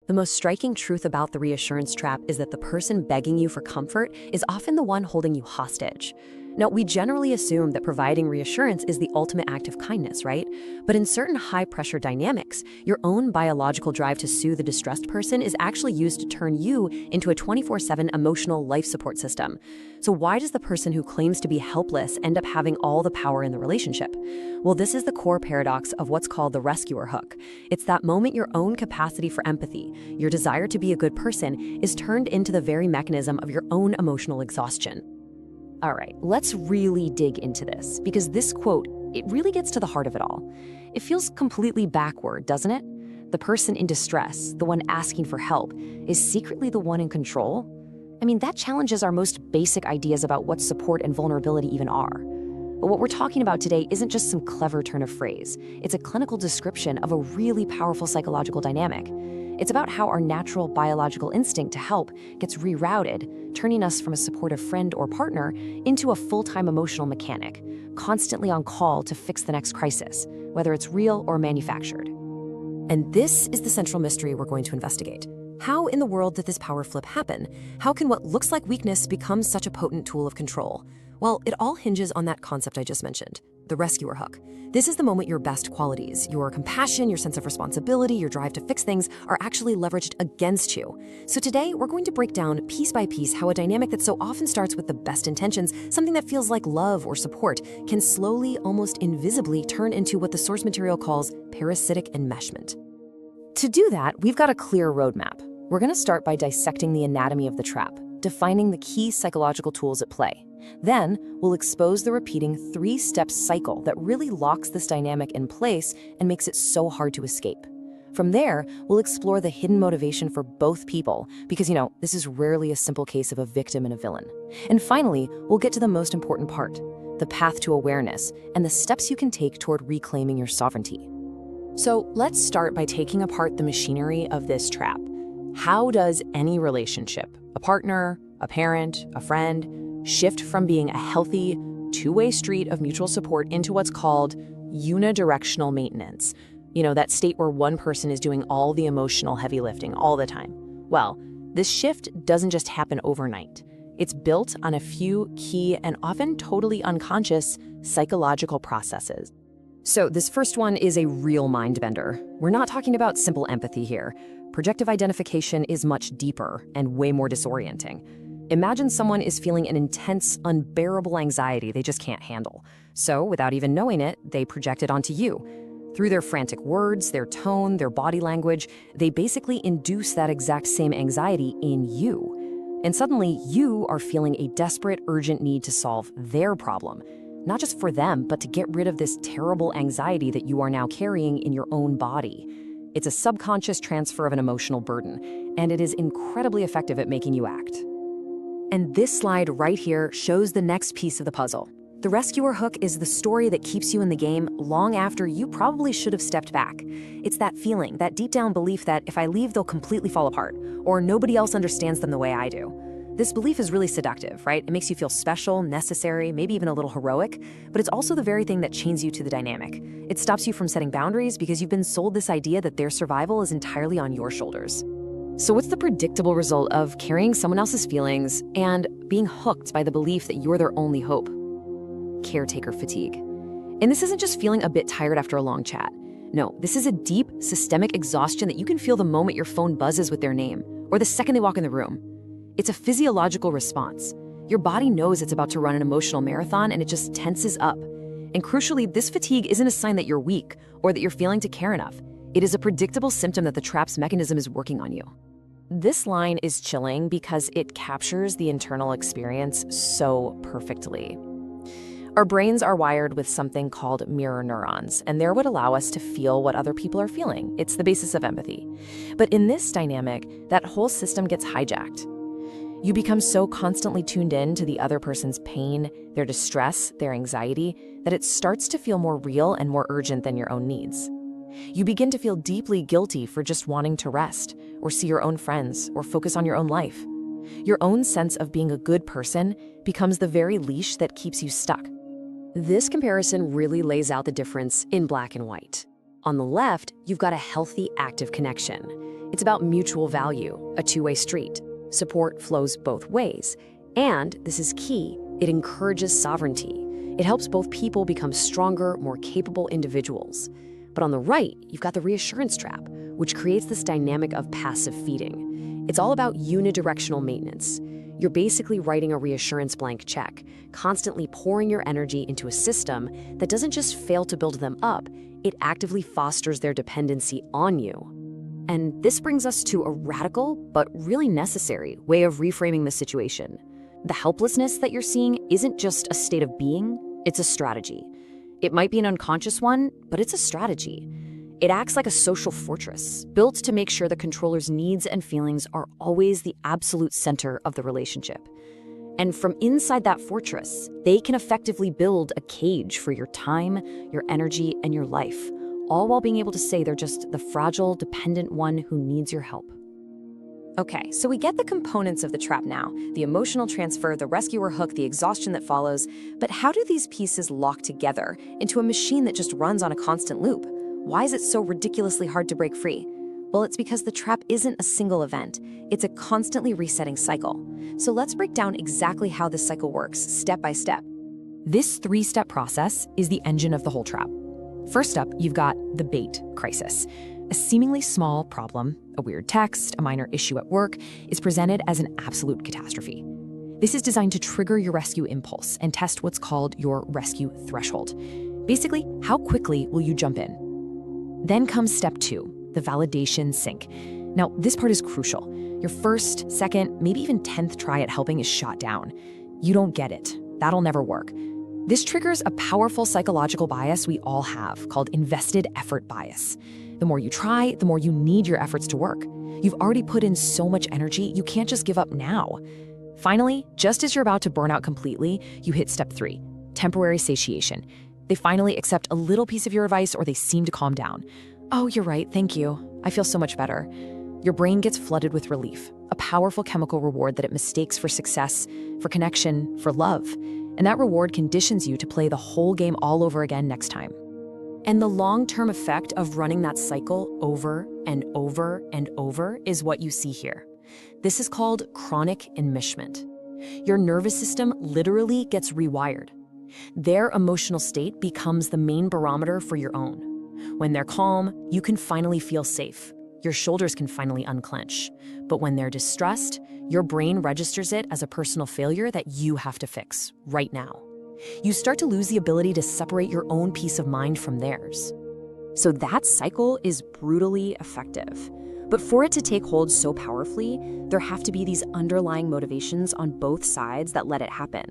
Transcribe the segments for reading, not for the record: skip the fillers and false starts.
The most striking truth about the reassurance trap is that the person begging you for comfort is often the one holding you hostage. Now, we generally assume that providing reassurance is the ultimate act of kindness, right? But in certain high-pressure dynamics, your own biological drive to soothe the distressed person is actually used to turn you into a 24/7 emotional life support system. So why does the person who claims to be helpless end up having all the power in the relationship? Well, this is the core paradox of what's called the rescuer hook. It's that moment your own capacity for empathy, your desire to be a good person, is turned into the very mechanism of your own emotional exhaustion. All right, let's really dig into this, because this quote, it really gets to the heart of it all. It feels completely backward, doesn't it? The person in distress, the one asking for help, is secretly the one in control? I mean, that challenges our most basic ideas about what support and vulnerability even are. But what we're talking about today isn't just some clever turn of phrase. It's a clinical description of a really powerful psychological dynamic. It's about how our natural biological instinct to help gets rerouted, turning us from a supportive friend or partner into a full-time emotional mechanic, constantly on call to fix the next crisis, whether it's real or manufactured. And this is the central mystery we're going to investigate. How in the world did this power flip happen? How can what looks like weakness become such a potent tool of control? Well, it all hinges on that concept I just mentioned, the rescuer hook. This is the moment your best qualities, your compassion, your sense of responsibility, your drive to fix things, are actually leveraged against you. So today, we're going to break down piece by piece how a dynamic that so often starts with the best intentions, something that feels like love or support, can slowly, almost invisibly, turn into what the source material calls parasitic enmeshment. To do that, we've got a clear roadmap. We're going to start by dissecting the anatomy of the trap, defining the key psychological tools at play. Then, we'll expose the repeating three-step cycle that really locks this dynamic in place and makes it so hard to escape. From there, we'll explore the hidden motivation for both people, because, this is rarely a simple case of a victim and a villain. And finally, we'll get to the most important part, the path to awareness and the steps you can take toward reclaiming your sovereignty. So let's start by taking apart the machinery of this trap. How does any relationship, a partner, a parent, a friend, shift from being a healthy, two-way street of mutual support into what's called unidirectional maintenance? That state where one person is doing all the emotional heavy lifting all the time. Well, this shift doesn't just happen overnight. It's built on a few key and often totally unconscious psychological processes. So this first one is a real mind bender. We're not talking about simple empathy here. Projective identification is much deeper and way more disorienting. Imagine someone is feeling an intense, unbearable anxiety they just can't handle. So, without even knowing it, they project it onto you. Through their frantic words, their tone, their body language, they basically induce that exact same anxiety in you. And suddenly, you are feeling a desperate, urgent need to solve their problem. Not just for them, but to get rid of this terrible anxiety that you are now carrying in your own body. It's a subconscious transfer of an emotional burden, and it is incredibly effective at making you act. And this slide right here shows the next piece of the puzzle. The rescuer hook is the story that keeps you in the game long after you probably should have stepped back. It's that feeling, that deep down belief that if I leave, they'll completely fall apart, or nobody else understands them the way I do. This belief is really seductive, right? It makes you feel special, necessary, maybe even a little heroic, but it's also the very thing that chains you to the dynamic. It stops you from setting boundaries because you've been sold this idea that their survival is entirely on your shoulders. So what's the predictable result of carrying someone else's feelings and being hooked by the belief that you're their only hope? Caretaker fatigue. And this isn't just feeling a bit tired after a long chat. No, this is a deep, systemic exhaustion that you can feel the moment your phone buzzes with their name, or the second they walk in the room. It's a physiological response. Your body knows it's about to run an emotional marathon and it just tenses up. And crucially, this fatigue isn't a sign that you're weak or that you're failing to care enough. It is a predictable symptom that the trap's mechanism is working on you. This line is chilling because it captures the internal experience so perfectly. Our brains are wired with something called mirror neurons, and they're what allow us to feel what other people are feeling. It's the basis of empathy. But in this dynamic, that whole system gets hijacked. You become so constantly tuned in to the other person's pain, their distress, their anxiety, that it starts to feel more real and more urgent than your own needs. You begin to feel deeply guilty for just wanting to rest, or see your own friends, or focus on your own life. Your own sense of being a good person becomes the very leash that keeps you stuck. This comparison really lays out the difference in black and white. On the left, you've got a healthy, active connection. It's about mutual value, a two-way street. Support flows both ways. And, this is key, it encourages sovereignty. It helps both people become stronger, more capable individuals. But on the right, you've got the reassurance trap, which creates this dynamic of passive feeding. It's all about unidirectional maintenance. You're basically writing a reassurance blank check, constantly pouring your energy into a system that doesn't just fail to build them up, it actively fosters their dependency on you. And this brings us to a radical, but really necessary, way of reframing the situation. The helplessness that you're seeing isn't just a state of being, it's a strategy. It might be an unconscious one, but it's a strategy. It acts like a social fortress, built to make sure the controller's needs and feelings are always the absolute center of the relationship. And from inside that fortress, they can effectively build a cage for your time, your energy, and your life, all while being able to say they're just the fragile, dependent one who needs your help. Okay, so we get the components of the trap now, the emotional transfer, the rescuer hook, the exhaustion that follows, but how do these pieces lock together into a machine that just runs on a constant loop? Why is it so ridiculously hard to break free? Well, it's because the trap isn't a single event. It's a constantly resetting cycle. So let's break down exactly how this cycle works, step by step. This three-step process is the engine of the whole trap. First up, you've got the bait crisis. A seemingly small problem, a weird text, a minor issue at work, is presented as an absolute catastrophe. This is designed to trigger your rescue impulse and test what's called your rescue threshold. Basically, how quickly will you jump in? Then comes step 2, the validation sink. Now, this part is crucial. Your first, second, maybe even 10th try at helping is shot down. You don't get it. That'll never work. This triggers a powerful psychological bias we all have called invested effort bias. The more you try, the more you need your efforts to work. You've already put in so much energy, you can't just give up now. Finally, just as you're about to burn out completely, you hit step 3, temporary satiation. They finally accept a little piece of your advice or they seem to calm down. Oh, you're right, thank you. I feel so much better. Your brain gets flooded with relief, a powerful chemical reward that it mistakes for success, for connection, for love. And that reward conditions you to play the whole game all over again next time. And the long-term effect of running that cycle over and over and over is what you see here. This is called chronic enmeshment. Your nervous system literally gets rewired. Their emotional state becomes the main barometer for your own. When they're calm, you can finally feel safe. Your shoulders can finally unclench. But when they're distressed, your brain registers it as a personal failure that you have to fix right now. You start to lose the ability to separate your own peace of mind from theirs. So that cycle is brutally effective. But for it to take hold so powerfully, there have to be these underlying motivations on both sides that let it happen.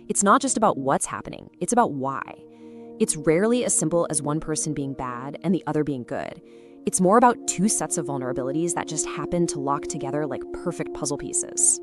It's not just about what's happening, it's about why. It's rarely as simple as one person being bad and the other being good. It's more about two sets of vulnerabilities that just happen to lock together like perfect puzzle pieces.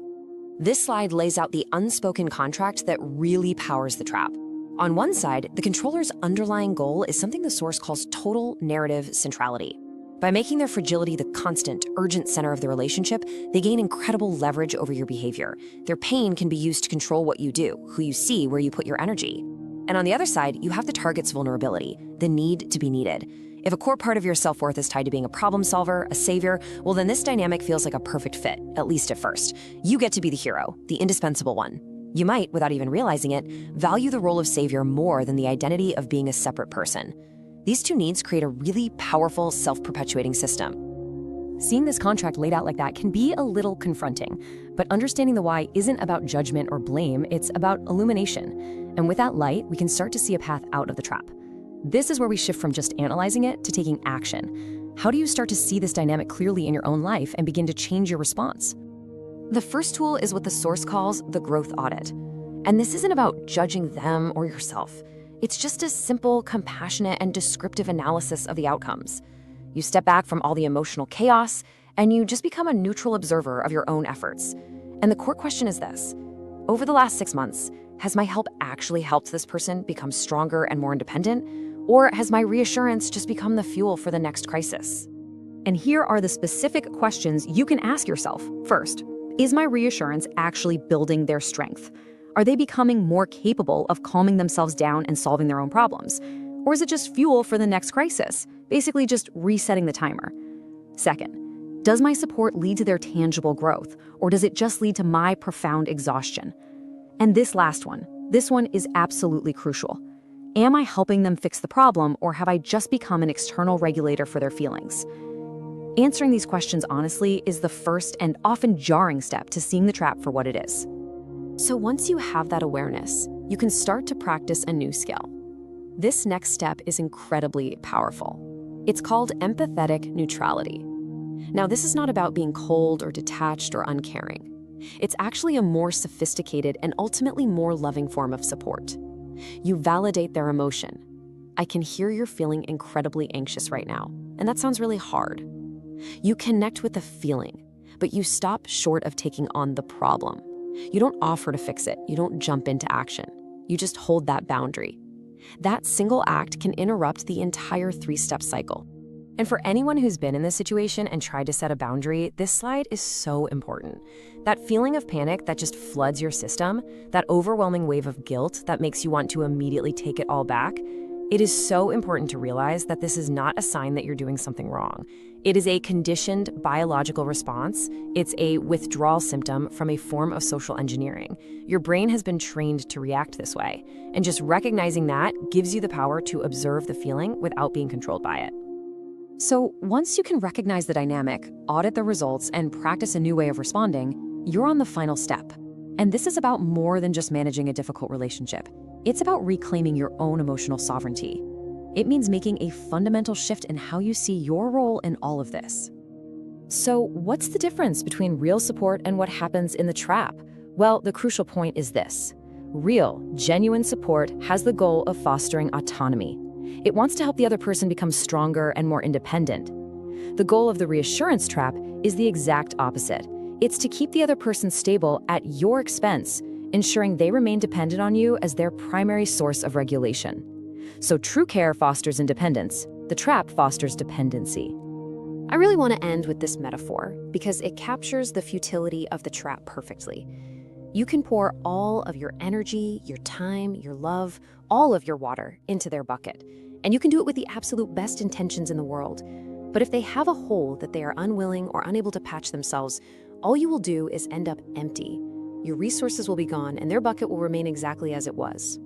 This slide lays out the unspoken contract that really powers the trap. On one side, the controller's underlying goal is something the source calls total narrative centrality. By making their fragility the constant, urgent center of the relationship, they gain incredible leverage over your behavior. Their pain can be used to control what you do, who you see, where you put your energy. And on the other side, you have the target's vulnerability, the need to be needed. If a core part of your self-worth is tied to being a problem solver, a savior, well then this dynamic feels like a perfect fit, at least at first. You get to be the hero, the indispensable one. You might, without even realizing it, value the role of savior more than the identity of being a separate person. These two needs create a really powerful, self-perpetuating system. Seeing this contract laid out like that can be a little confronting, but understanding the why isn't about judgment or blame, it's about illumination. And with that light, we can start to see a path out of the trap. This is where we shift from just analyzing it to taking action. How do you start to see this dynamic clearly in your own life and begin to change your response? The first tool is what the source calls the growth audit. And this isn't about judging them or yourself. It's just a simple, compassionate, and descriptive analysis of the outcomes. You step back from all the emotional chaos, and you just become a neutral observer of your own efforts. And the core question is this: over the last 6 months, has my help actually helped this person become stronger and more independent? Or has my reassurance just become the fuel for the next crisis? And here are the specific questions you can ask yourself. First, is my reassurance actually building their strength? Are they becoming more capable of calming themselves down and solving their own problems? Or is it just fuel for the next crisis, basically just resetting the timer? Second, Does my support lead to their tangible growth, or does it just lead to my profound exhaustion? And this last one, this one is absolutely crucial. Am I helping them fix the problem, or have I just become an external regulator for their feelings? Answering these questions honestly is the first and often jarring step to seeing the trap for what it is. So once you have that awareness, you can start to practice a new skill. This next step is incredibly powerful. It's called empathetic neutrality. Now, this is not about being cold or detached or uncaring. It's actually a more sophisticated and ultimately more loving form of support. You validate their emotion. I can hear you're feeling incredibly anxious right now, and that sounds really hard. You connect with the feeling, but you stop short of taking on the problem. You don't offer to fix it. You don't jump into action. You just hold that boundary. That single act can interrupt the entire three-step cycle. And for anyone who's been in this situation and tried to set a boundary, this slide is so important. That feeling of panic that just floods your system, that overwhelming wave of guilt that makes you want to immediately take it all back, it is so important to realize that this is not a sign that you're doing something wrong. It is a conditioned biological response. It's a withdrawal symptom from a form of social engineering. Your brain has been trained to react this way, and just recognizing that gives you the power to observe the feeling without being controlled by it. So once you can recognize the dynamic, audit the results, and practice a new way of responding, you're on the final step. And this is about more than just managing a difficult relationship. It's about reclaiming your own emotional sovereignty. It means making a fundamental shift in how you see your role in all of this. So what's the difference between real support and what happens in the trap? Well, the crucial point is this. Real, genuine support has the goal of fostering autonomy. It wants to help the other person become stronger and more independent. The goal of the reassurance trap is the exact opposite. It's to keep the other person stable at your expense, ensuring they remain dependent on you as their primary source of regulation. So true care fosters independence. The trap fosters dependency. I really want to end with this metaphor because it captures the futility of the trap perfectly. You can pour all of your energy, your time, your love, all of your water into their bucket. And you can do it with the absolute best intentions in the world. But if they have a hole that they are unwilling or unable to patch themselves, all you will do is end up empty. Your resources will be gone and their bucket will remain exactly as it was.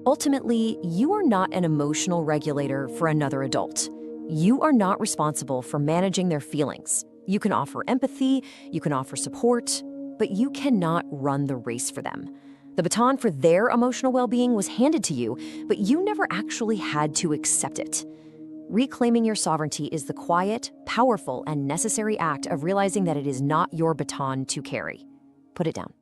Ultimately, you are not an emotional regulator for another adult. You are not responsible for managing their feelings. You can offer empathy, you can offer support, but you cannot run the race for them. The baton for their emotional well-being was handed to you, but you never actually had to accept it. Reclaiming your sovereignty is the quiet, powerful, and necessary act of realizing that it is not your baton to carry. Put it down.